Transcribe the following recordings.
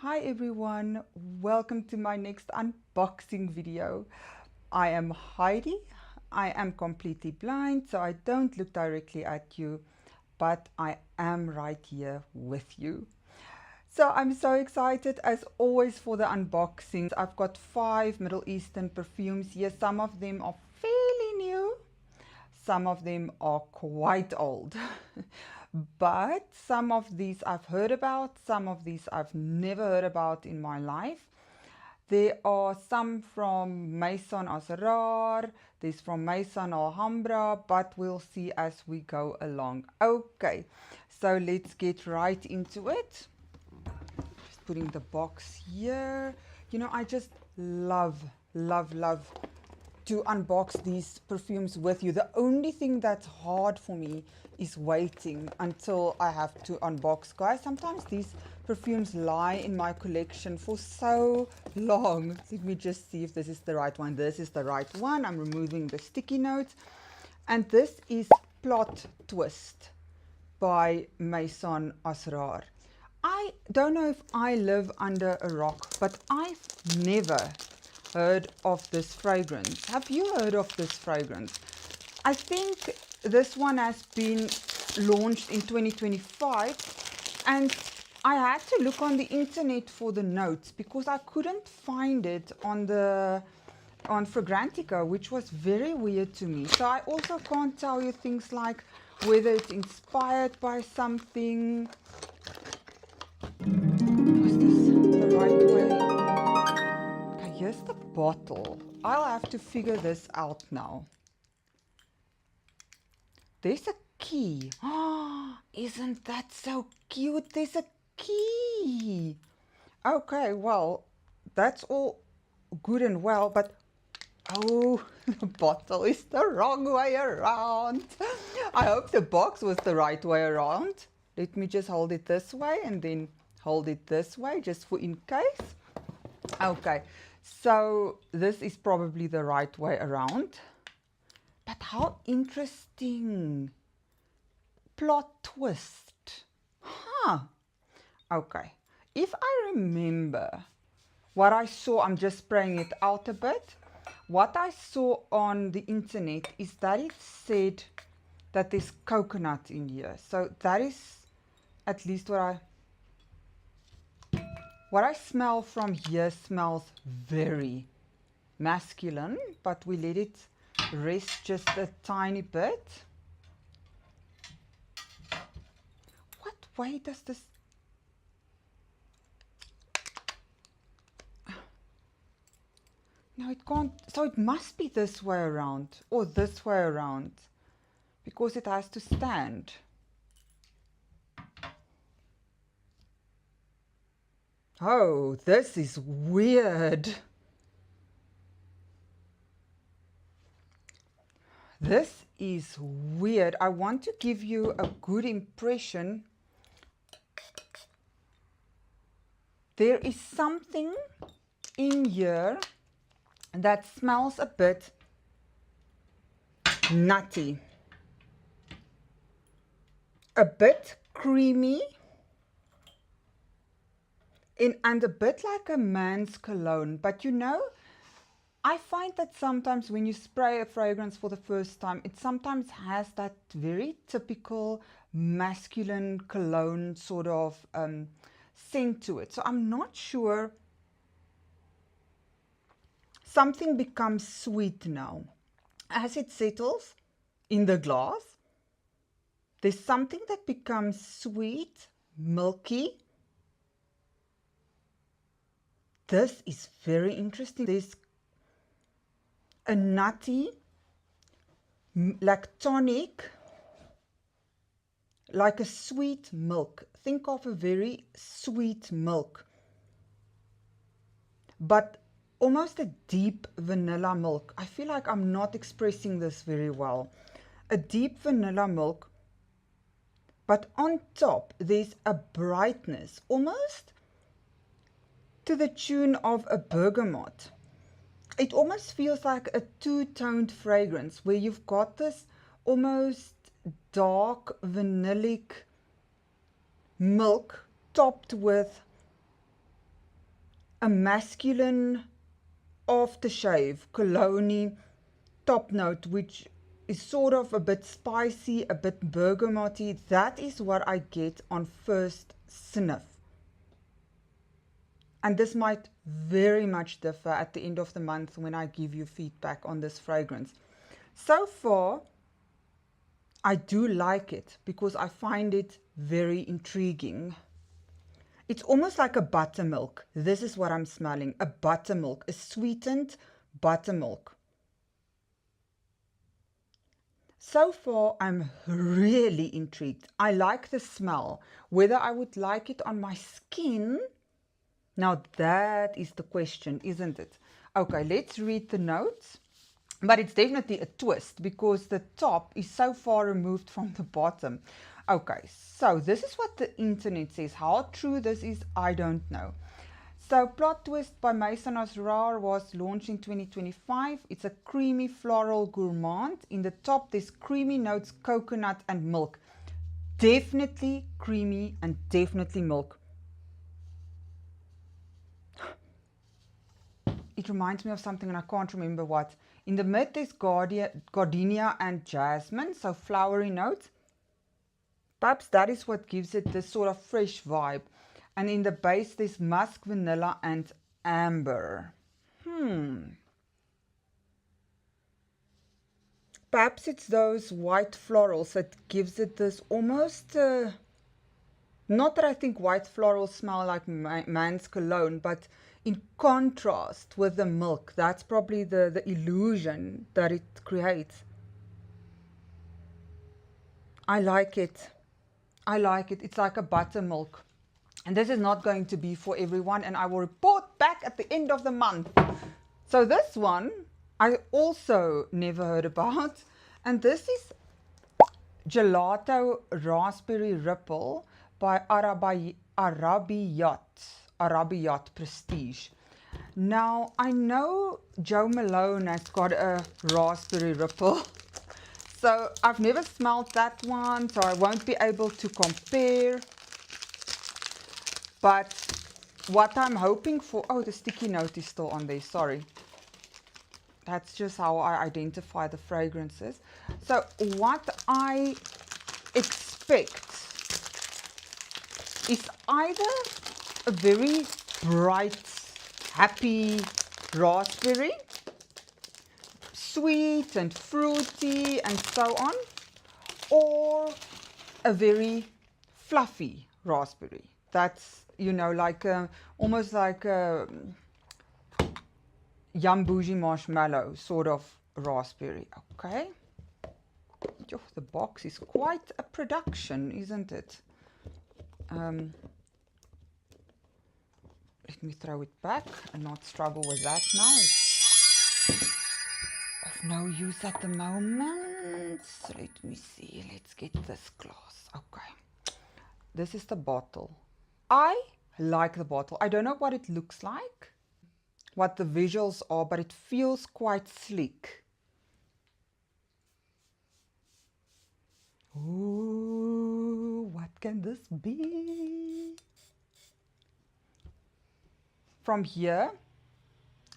Hi everyone, welcome to my next unboxing video. I am Heidi. I am completely blind, so I don't look directly at you, but I am right here with you. So I'm so excited as always for the unboxings. I've got 5 Middle Eastern perfumes here. Some of them are fairly new. Some of them are quite old. But some of these I've heard about, some of these I've never heard about in my life. There are some from Maison Asrar, there's from Maison Alhambra, but we'll see as we go along. Okay, so let's get right into it. Just putting the box here. You know, I just love to unbox these perfumes with you. The only thing that's hard for me is waiting until I have to unbox, guys. Sometimes these perfumes lie in my collection for so long. Let me just see if this is the right one. This is the right one. I'm removing the sticky notes. And this is Plot Twist by Maison Asrar. I don't know if I live under a rock, but I've never heard of this fragrance. Have you heard of this fragrance? I think this one has been launched in 2025, and I had to look on the internet for the notes because I couldn't find it on Fragrantica, which was very weird to me. So I also can't tell you things like whether it's inspired by something. Was this the right way? Okay, here's the bottle. I'll have to figure this out now. There's a key. Oh, isn't that so cute? There's a key. Okay, well, that's all good and well, but oh, the bottle is the wrong way around. I hope the box was the right way around. Let me just hold it this way and then hold it this way just for in case. Okay, so this is probably the right way around. But how interesting. Plot twist. Huh. Okay. If I remember what I saw, I'm just spraying it out a bit. What I saw on the internet is that it said that there's coconut in here. So that is at least what I smell from here smells very masculine, but we let it rest just a tiny bit. What way does this? No, it can't. So it must be this way around or this way around because it has to stand. Oh, this is weird. This is weird. I want to give you a good impression. There is something in here that smells a bit nutty, a bit creamy, and a bit like a man's cologne. But you know, I find that sometimes when you spray a fragrance for the first time, it sometimes has that very typical masculine cologne sort of scent to it. So I'm not sure. Something becomes sweet now. As it settles in the glass, there's something that becomes sweet, milky. This is very interesting. There's a nutty, like tonic, like a sweet milk. Think of a very sweet milk, but almost a deep vanilla milk. I feel like I'm not expressing this very well. A deep vanilla milk, but on top there's a brightness, almost to the tune of a bergamot. It almost feels like a two-toned fragrance where you've got this almost dark vanillic milk topped with a masculine aftershave cologne top note, which is sort of a bit spicy, a bit bergamoty. That is what I get on first sniff. And this might very much differ at the end of the month when I give you feedback on this fragrance. So far, I do like it because I find it very intriguing. It's almost like a buttermilk. This is what I'm smelling, a buttermilk, a sweetened buttermilk. So far, I'm really intrigued. I like the smell. Whether I would like it on my skin, now that is the question, isn't it? Okay, let's read the notes. But it's definitely a twist because the top is so far removed from the bottom. Okay, so this is what the internet says. How true this is, I don't know. So Plot Twist by Maison Asrar was launched in 2025. It's a creamy floral gourmand. In the top, there's creamy notes, coconut and milk. Definitely creamy and definitely milk. It reminds me of something and I can't remember what. In the mid, there's gardenia and jasmine, so flowery notes. Perhaps that is what gives it this sort of fresh vibe. And in the base, there's musk, vanilla, and amber. Perhaps it's those white florals that gives it this almost... not that I think white florals smell like man's cologne, but in contrast with the milk, that's probably the illusion that it creates. I like it. I like it. It's like a buttermilk. And this is not going to be for everyone, and I will report back at the end of the month. So this one, I also never heard about. And this is Gelato Raspberry Ripple by Arabiyat Prestige. Now, I know Jo Malone has got a Raspberry Ripple. So I've never smelled that one, so I won't be able to compare. But what I'm hoping for... Oh, the sticky note is still on there, sorry. That's just how I identify the fragrances. So what I expect is either a very bright, happy raspberry, sweet and fruity and so on, or a very fluffy raspberry. That's, you know, like almost like a Yum Bougie marshmallow sort of raspberry. Okay. Oh, the box is quite a production, isn't it? Let me throw it back and not struggle with that now. It's of no use at the moment. Let me see. Let's get this glass. Okay. This is the bottle. I like the bottle. I don't know what it looks like, what the visuals are, but it feels quite sleek. Ooh, what can this be? From here,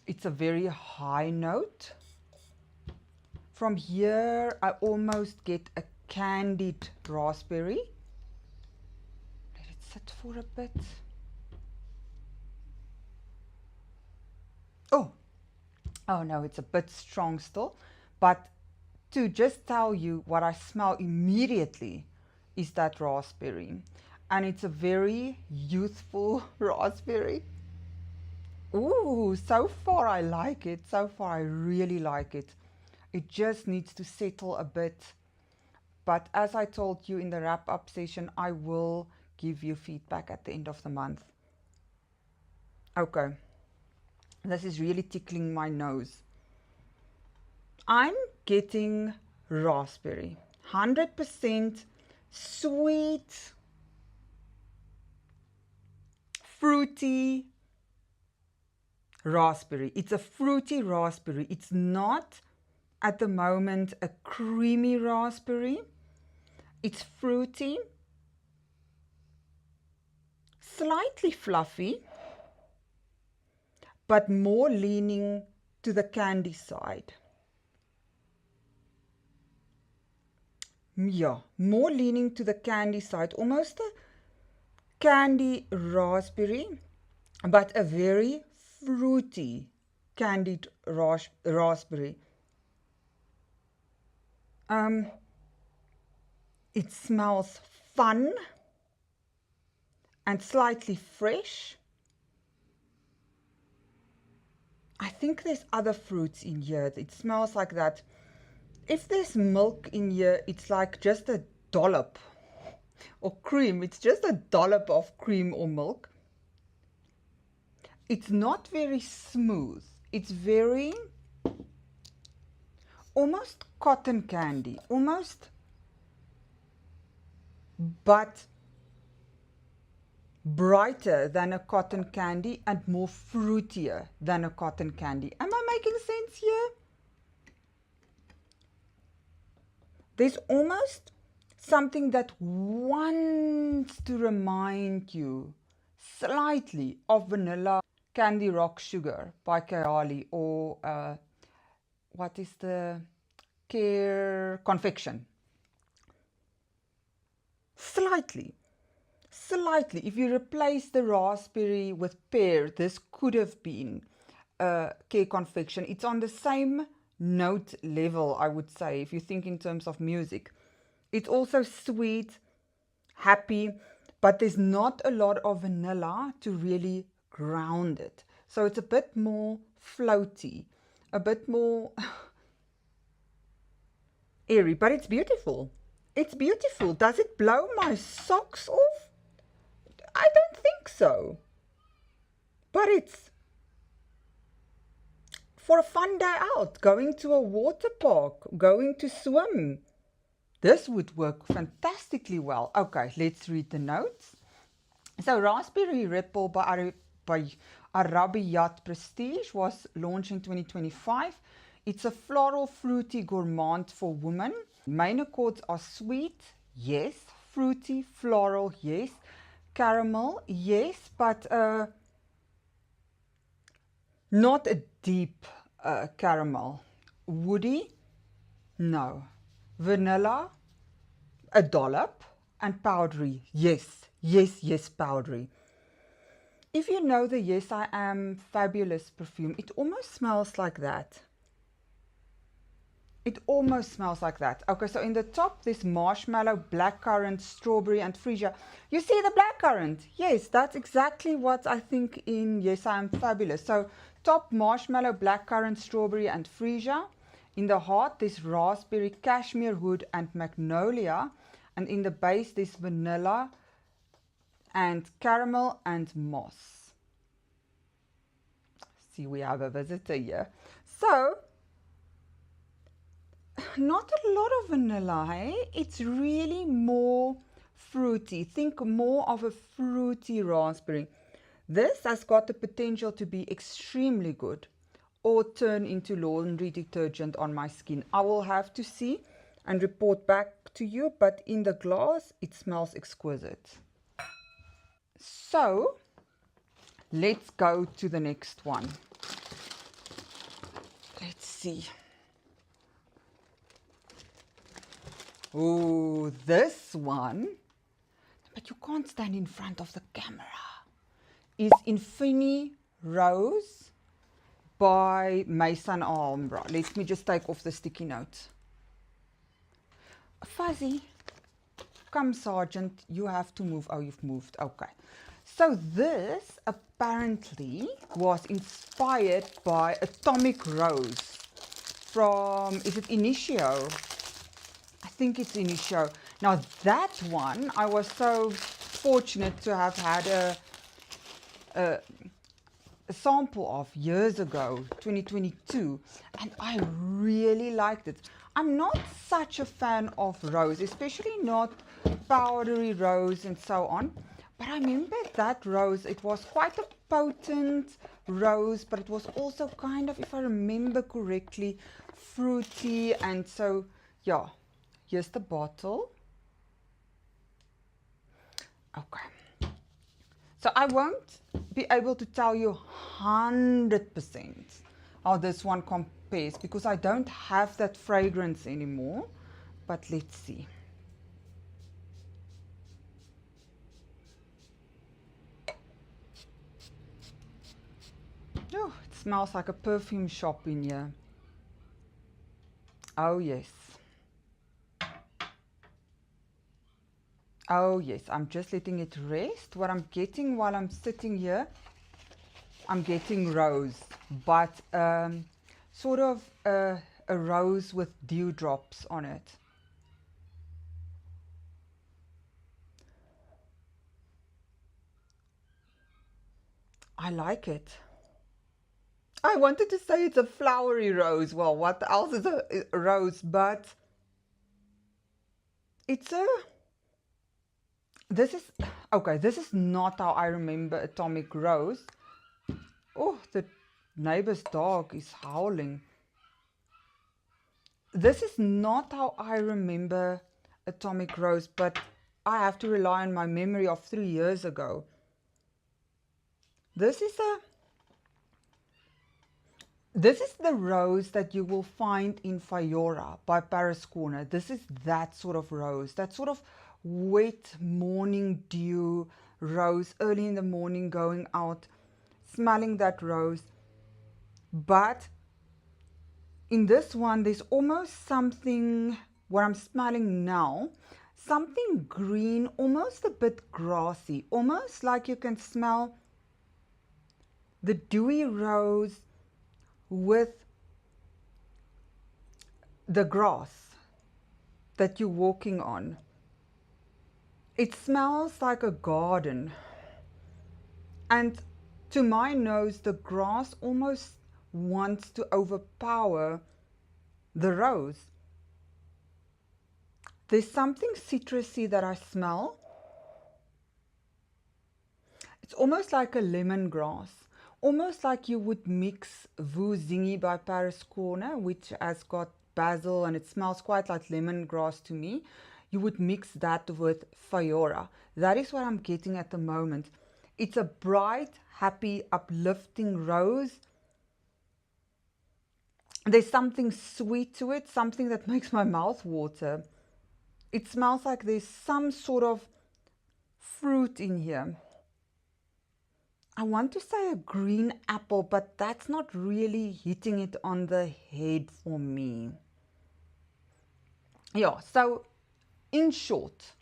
it's a very high note. From here, I almost get a candied raspberry. Let it sit for a bit. Oh no, it's a bit strong still. But to just tell you what I smell immediately is that raspberry. And it's a very youthful raspberry. Ooh, so far I like it. So far I really like it. It just needs to settle a bit. But as I told you in the wrap-up session, I will give you feedback at the end of the month. Okay. This is really tickling my nose. I'm getting raspberry. 100% sweet, fruity raspberry. It's a fruity raspberry. It's not at the moment a creamy raspberry. It's fruity, slightly fluffy, but more leaning to the candy side. Yeah, more leaning to the candy side, almost a candy raspberry, but a very fruity candied raspberry. It smells fun and slightly fresh. I think there's other fruits in here. It smells like that. If there's milk in here, it's like just a dollop, or cream. It's just a dollop of cream or milk. It's not very smooth. It's very almost cotton candy, almost, but brighter than a cotton candy and more fruitier than a cotton candy. Am I making sense here? There's almost something that wants to remind you slightly of Vanilla Candy Rock Sugar by Kayali, or what is the Care Confection. Slightly. If you replace the raspberry with pear, this could have been Care Confection. It's on the same note level, I would say, if you think in terms of music. It's also sweet, happy, but there's not a lot of vanilla to really ground it. So it's a bit more floaty, a bit more airy, but it's beautiful. It's beautiful. Does it blow my socks off? I don't think so. But it's for a fun day out, going to a water park, going to swim. This would work fantastically well. Okay, let's read the notes. So Raspberry Ripple by Arabiyat Prestige was launched in 2025. It's a floral, fruity gourmand for women. Main accords are sweet, yes. Fruity, floral, yes. Caramel, yes, but not a deep caramel. Woody, no. Vanilla, a dollop. And powdery, yes, powdery. If you know the Yes I Am Fabulous perfume, it almost smells like that. It almost smells like that. Okay, so in the top, there's marshmallow, blackcurrant, strawberry, and freesia. You see the blackcurrant? Yes, that's exactly what I think in Yes I Am Fabulous. So top, marshmallow, blackcurrant, strawberry, and freesia. In the heart, there's raspberry, cashmere wood, and magnolia. And in the base, there's vanilla and caramel and moss. See, we have a visitor here. So, not a lot of vanilla, hey? It's really more fruity. Think more of a fruity raspberry. This has got the potential to be extremely good or turn into laundry detergent on my skin. I will have to see and report back to you, but in the glass, it smells exquisite. So, let's go to the next one. Let's see. Oh, this one, but you can't stand in front of the camera, is Infinity Rose by Maison Alhambra. Let me just take off the sticky notes. Fuzzy, come Sergeant, you have to move. Oh, you've moved. Okay. So this apparently was inspired by Atomic Rose from, is it Initio? I think it's Initio. Now that one, I was so fortunate to have had a sample of years ago, 2022, and I really liked it. I'm not such a fan of rose, especially not powdery rose and so on. But I remember that rose, it was quite a potent rose, but it was also kind of, if I remember correctly, fruity. And so, yeah, here's the bottle. Okay. So I won't be able to tell you 100% how this one compares because I don't have that fragrance anymore. But let's see. Oh, it smells like a perfume shop in here. Oh yes. Oh yes, I'm just letting it rest. What I'm getting while I'm sitting here, I'm getting rose, but sort of a rose with dewdrops on it. I like it. I wanted to say it's a flowery rose. Well, what else is a rose? But it's a... This is... Okay, this is not how I remember Atomic Rose. Oh, the neighbor's dog is howling. This is not how I remember Atomic Rose, but I have to rely on my memory of 3 years ago. This is the rose that you will find in Fiora by Paris Corner. This is that sort of rose, that sort of wet morning dew rose, early in the morning going out, smelling that rose. But in this one, there's almost something, what I'm smelling now, something green, almost a bit grassy, almost like you can smell the dewy rose with the grass that you're walking on. It smells like a garden. And to my nose, the grass almost wants to overpower the rose. There's something citrusy that I smell. It's almost like a lemongrass. Almost like you would mix Vu Zingy by Paris Corner, which has got basil and it smells quite like lemongrass to me. You would mix that with Fiora. That is what I'm getting at the moment. It's a bright, happy, uplifting rose. There's something sweet to it, something that makes my mouth water. It smells like there's some sort of fruit in here. I want to say a green apple, but that's not really hitting it on the head for me. Yeah, so in short,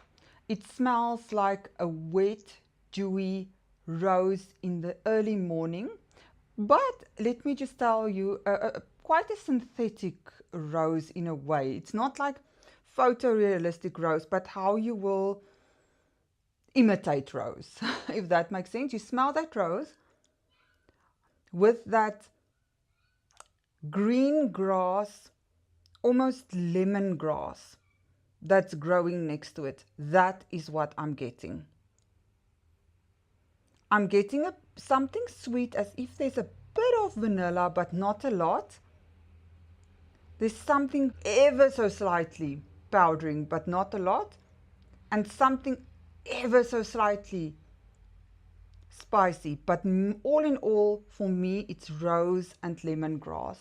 it smells like a wet, dewy rose in the early morning. But let me just tell you, quite a synthetic rose in a way. It's not like photorealistic rose, but how you will imitate rose, if that makes sense. You smell that rose with that green grass, almost lemongrass that's growing next to it. That is what I'm getting. I'm getting something sweet, as if there's a bit of vanilla, but not a lot. There's something ever so slightly powdering, but not a lot. And something ever so slightly spicy, but all in all, for me, it's rose and lemongrass.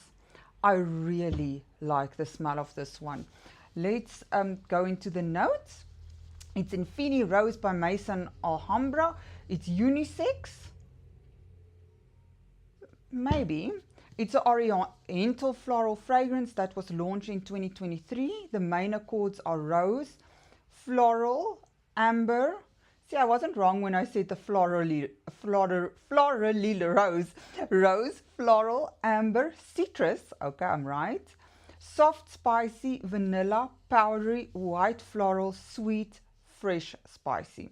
I really like the smell of this one. Let's go into the notes. It's Infinity Rose by Maison Alhambra. It's unisex. Maybe. It's an oriental floral fragrance that was launched in 2023. The main accords are rose, floral, amber. See, I wasn't wrong when I said the florally rose. Rose, floral, amber, citrus. Okay, I'm right. Soft, spicy, vanilla, powdery, white floral, sweet, fresh, spicy.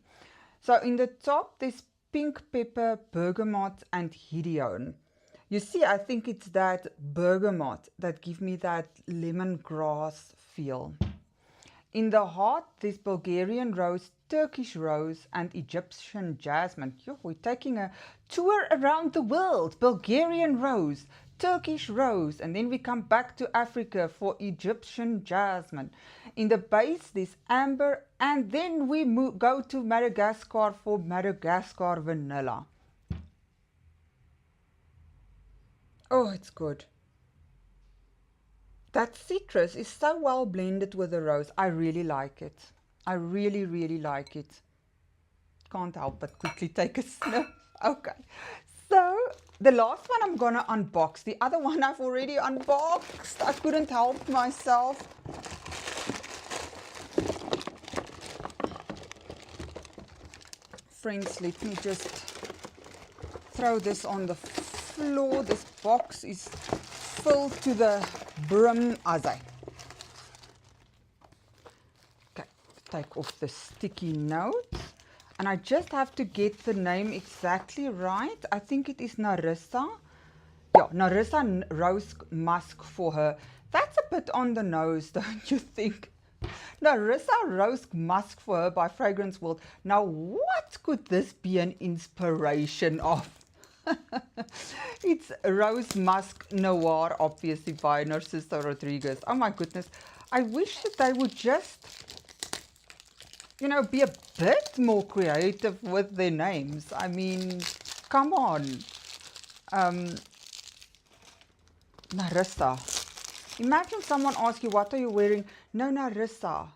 So in the top, there's pink pepper, bergamot, and Hideon. You see, I think it's that bergamot that gives me that lemongrass feel. In the heart, there's Bulgarian rose, Turkish rose, and Egyptian jasmine. Yo, we're taking a tour around the world. Bulgarian rose, Turkish rose, and then we come back to Africa for Egyptian jasmine. In the base there's amber, and then we go to Madagascar for Madagascar vanilla. Oh, it's good. That citrus is so well blended with the rose. I really like it. I really, really like it. Can't help but quickly take a sniff. Okay. So the last one I'm gonna unbox. The other one I've already unboxed. I couldn't help myself. Friends, let me just throw this on the floor. This box is filled to the brim. Okay, take off the sticky note. And I just have to get the name exactly right. I think it is Narissa. Yeah, Narissa Rose Musk for her. That's a bit on the nose, don't you think? Narissa Rose Musk for her by Fragrance World. Now, what could this be an inspiration of? It's Rose Musk Noir, obviously by Narciso Rodriguez. Oh my goodness. I wish that they would just, you know, be a bit more creative with their names. I mean, come on. Narissa. Imagine someone ask you, what are you wearing? No, Narissa.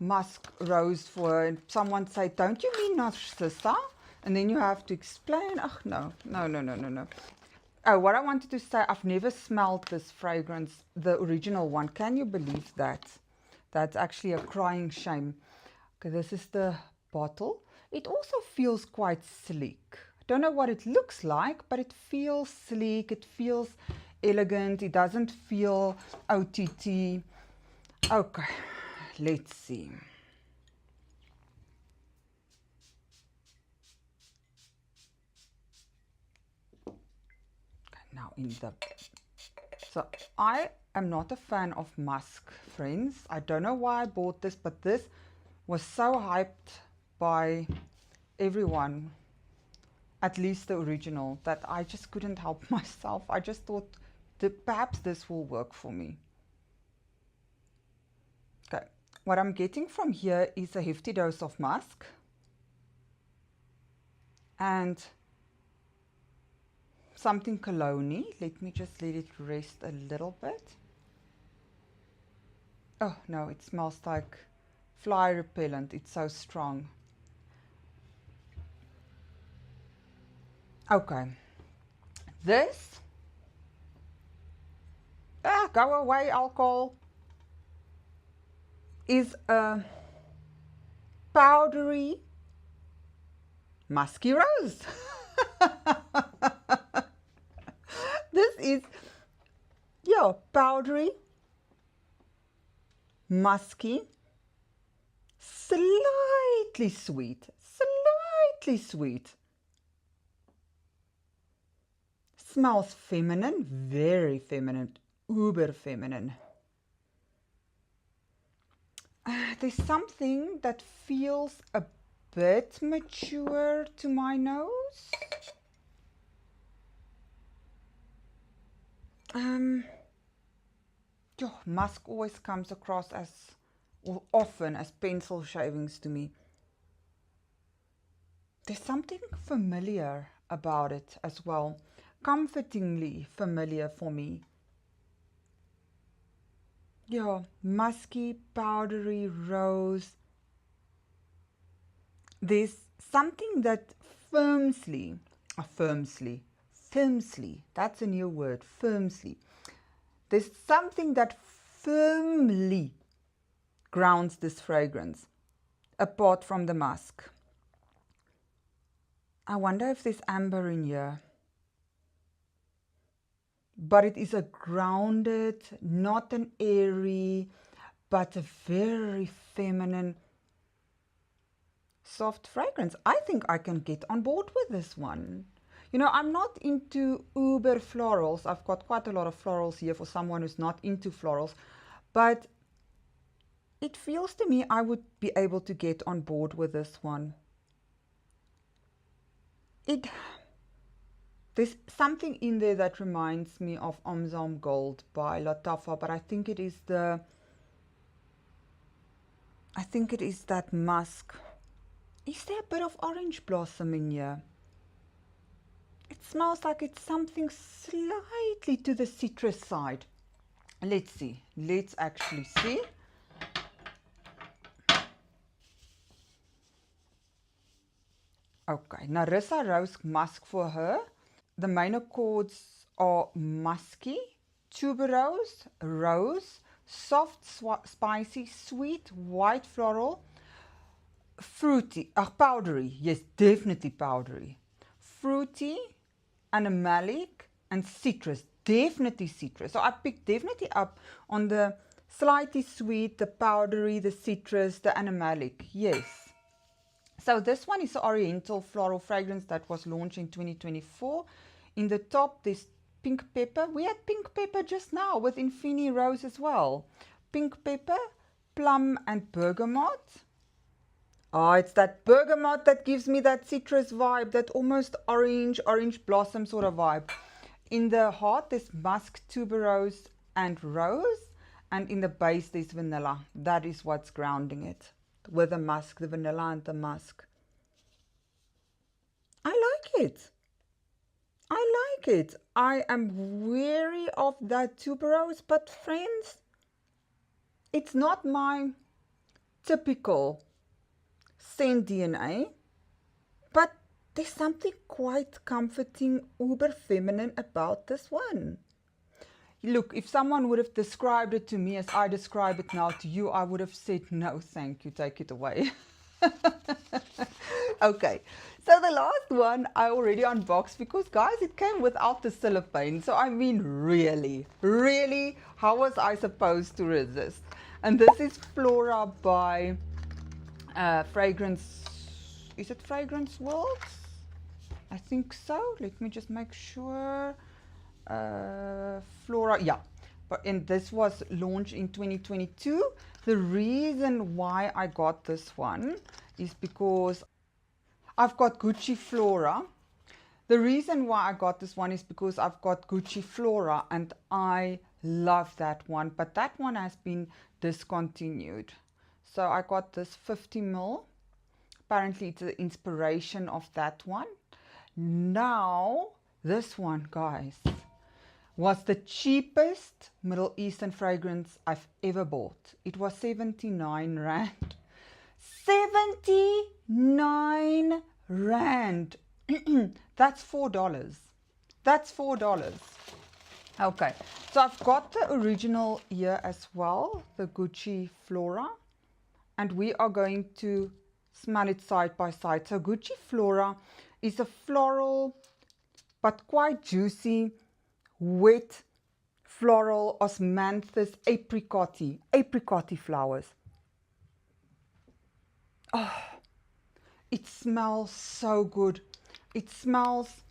Musk Rose for her. And someone say, don't you mean Narcissa? And then you have to explain. Oh, no. Oh, what I wanted to say, I've never smelled this fragrance, the original one. Can you believe that? That's actually a crying shame. Okay, this is the bottle. It also feels quite sleek. I don't know what it looks like, but it feels sleek. It feels elegant. It doesn't feel OTT. Okay, let's see. Okay, now in the... So I am not a fan of musk, friends. I don't know why I bought this, but this was so hyped by everyone, at least the original, that I just couldn't help myself. I just thought that perhaps this will work for me. Okay, what I'm getting from here is a hefty dose of musk and something cologne-y. Let me just let it rest a little bit. Oh no, it smells like fly repellent. It's so strong. Okay, this, go away alcohol, is a powdery musky rose. This is, yeah, powdery, musky, slightly sweet, smells feminine, very feminine, uber feminine. There's something that feels a bit mature to my nose. Musk always comes across as, or often as, pencil shavings to me. There's something familiar about it as well, comfortingly familiar for me. Yeah, musky, powdery rose. There's something that firmly, that's a new word, firmly. There's something that firmly grounds this fragrance, apart from the musk. I wonder if there's amber in here. But it is a grounded, not an airy, but a very feminine, soft fragrance. I think I can get on board with this one. You know, I'm not into uber florals. I've got quite a lot of florals here for someone who's not into florals. But it feels to me I would be able to get on board with this one. There's something in there that reminds me of Omzam Gold by Lattafa, but I think it is that musk. Is there a bit of orange blossom in here? It smells like it's something slightly to the citrus side. Let's see. Let's actually see. Okay, Narissa Rose musk for her. The main accords are musky, tuberose, rose, soft, spicy, sweet, white floral, fruity, powdery. Yes, definitely powdery. Fruity, animalic, and citrus. Definitely citrus. So I picked definitely up on the slightly sweet, the powdery, the citrus, the animalic. Yes. So this one is the Oriental Floral Fragrance that was launched in 2024. In the top, there's pink pepper. We had pink pepper just now with Infini Rose as well. Pink pepper, plum, and bergamot. Oh, it's that bergamot that gives me that citrus vibe, that almost orange blossom sort of vibe. In the heart, there's musk, tuberose, and rose. And in the base, there's vanilla. That is what's grounding it. With the musk, the vanilla and the musk. I like it. I like it. I am wary of that tuberose, but friends, it's not my typical scent DNA, but there's something quite comforting, uber feminine about this one. Look, if someone would have described it to me as I describe it now to you, I would have said, no, thank you, take it away. Okay, so the last one I already unboxed because, guys, it came without the cellophane. So, I mean, really, how was I supposed to resist? And this is Flora by Fragrance, is it Fragrance World? I think so. Let me just make sure. Flora, yeah. And this was launched in 2022. The reason why I got this one is because I've got Gucci Flora. The reason why I got this one is because I've got Gucci Flora and I love that one, but that one has been discontinued. So I got this 50 ml. Apparently it's the inspiration of that one. Now, this one, guys, was the cheapest Middle Eastern fragrance I've ever bought. It was 79 Rand. 79 Rand. That's $4. That's $4. Okay, so I've got the original here as well, the Gucci Flora, and we are going to smell it side by side. So Gucci Flora is a floral but quite juicy, wet floral osmanthus apricot flowers. Oh, it smells so good. It smells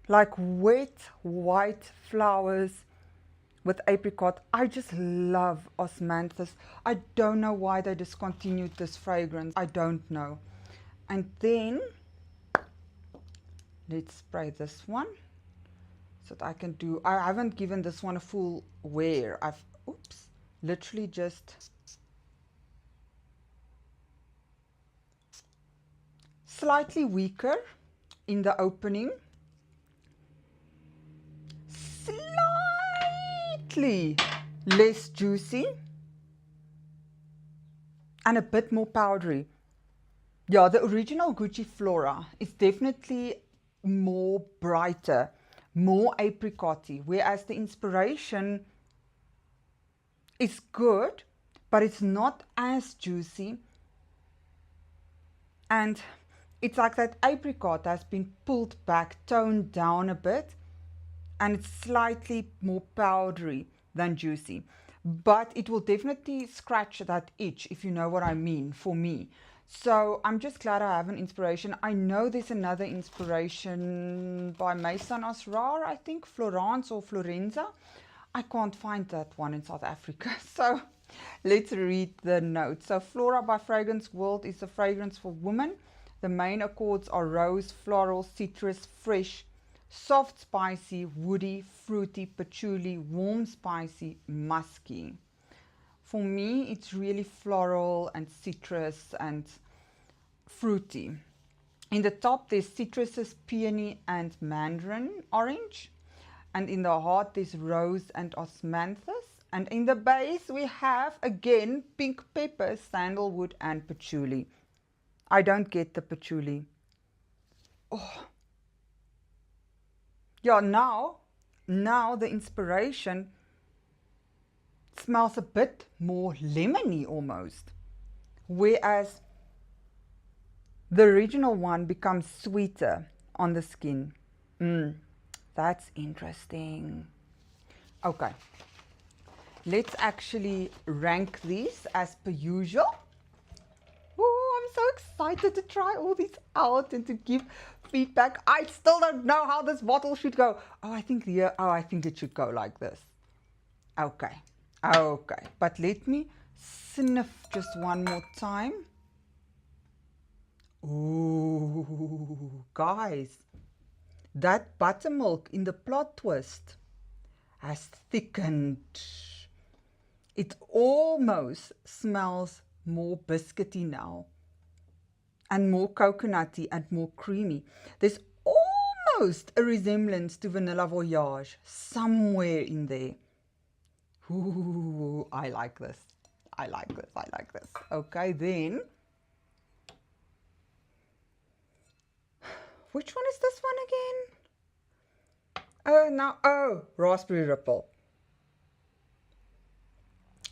like wet white flowers with apricot. I just love osmanthus. I don't know why they discontinued this fragrance. I don't know. And then let's spray this one so that I can do, I haven't given this one a full wear. I've, oops, literally just slightly weaker in the opening, slightly less juicy, and a bit more powdery. Yeah, the original Gucci Flora is definitely more brighter, more apricot-y, whereas the inspiration is good, but it's not as juicy. And it's like that apricot has been pulled back, toned down a bit, and it's slightly more powdery than juicy. But it will definitely scratch that itch, if you know what I mean, for me. So I'm just glad I have an inspiration. I know there's another inspiration by Maison Asrar, I think, Florence or Florenza. I can't find that one in South Africa. So let's read the notes. So Flora by Fragrance World is a fragrance for women. The main accords are rose, floral, citrus, fresh, soft, spicy, woody, fruity, patchouli, warm, spicy, musky. For me, it's really floral and citrus and fruity. In the top, there's citruses, peony, and mandarin orange. And in the heart, there's rose and osmanthus. And in the base, we have, again, pink pepper, sandalwood, and patchouli. I don't get the patchouli. Oh. Yeah, now the inspiration smells a bit more lemony almost. Whereas the original one becomes sweeter on the skin. That's interesting. Okay. Let's actually rank these as per usual. Oh, I'm so excited to try all these out and to give feedback. I still don't know how this bottle should go. Oh, I think it should go like this. Okay. Okay. But let me sniff just one more time. Ooh, guys, that buttermilk in the plot twist has thickened. It almost smells more biscuity now, and more coconutty and more creamy. There's almost a resemblance to Vanilla Voyage somewhere in there. Ooh, I like this. I like this. I like this. Okay, then. Which one is this one again? Oh, Raspberry Ripple.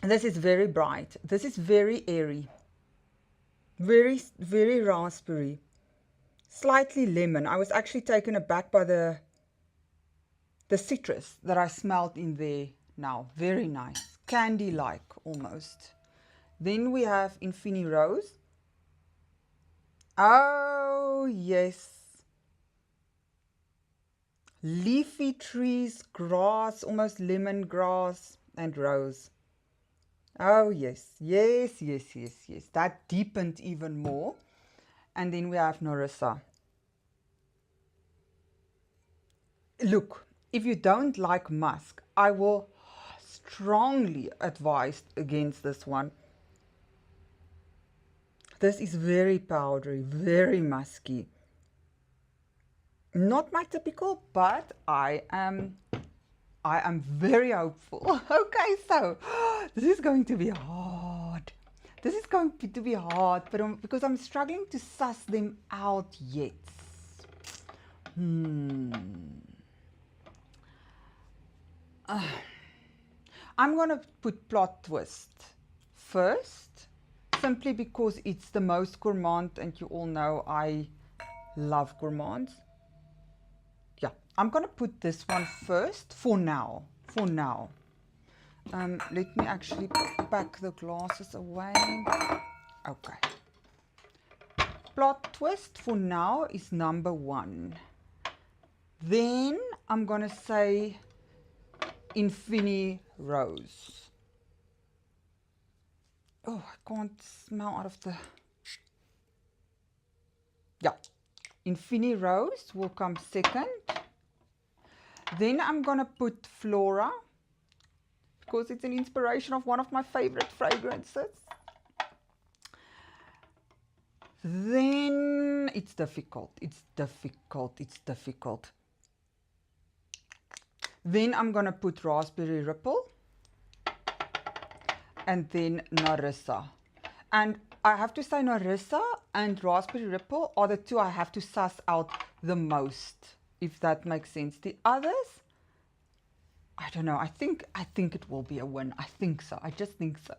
This is very bright. This is very airy. Very, very raspberry. Slightly lemon. I was actually taken aback by the citrus that I smelled in there now. Very nice. Candy-like almost. Then we have Infini Rose. Oh, yes. Leafy trees, grass, almost lemongrass, and rose. Oh, yes, yes, yes, yes, yes. That deepened even more. And then we have Nerissa. Look, if you don't like musk, I will strongly advise against this one. This is very powdery, very musky. Not my typical, but I am very hopeful. Okay, so this is going to be hard. This is going to be hard, but because I'm struggling to suss them out yet. I'm going to put Plot Twist first, simply because it's the most gourmand, and you all know I love gourmands. Yeah, I'm going to put this one first for now. Let me actually pack the glasses away. Okay. Plot Twist for now is number 1. Then I'm going to say Infini Rose. Oh, I can't smell out of the... Yeah. Infini Rose will come second. Then I'm going to put Flora, because it's an inspiration of one of my favorite fragrances. Then it's difficult. Then I'm going to put Raspberry Ripple. And then Nerissa. And I have to say Nerissa and Raspberry Ripple are the two I have to suss out the most, if that makes sense. The others, I don't know. I think it will be a win. I think so. I just think so.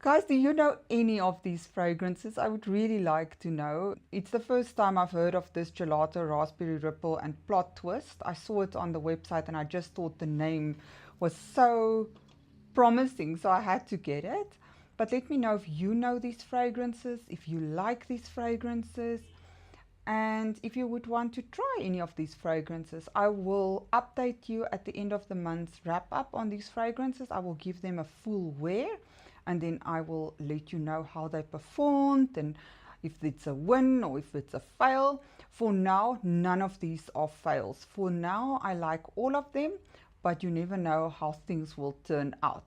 Guys, do you know any of these fragrances? I would really like to know. It's the first time I've heard of this Gelato, Raspberry Ripple, and Plot Twist. I saw it on the website and I just thought the name was so promising, so I had to get it. But let me know if you know these fragrances, if you like these fragrances, and if you would want to try any of these fragrances. I will update you at the end of the month wrap up on these fragrances. I will give them a full wear, and then I will let you know how they performed and if it's a win or if it's a fail. For now, none of these are fails. For now, I like all of them, but you never know how things will turn out.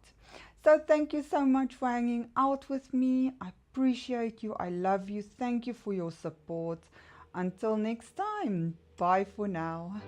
So thank you so much for hanging out with me. I appreciate you. I love you. Thank you for your support. Until next time, bye for now.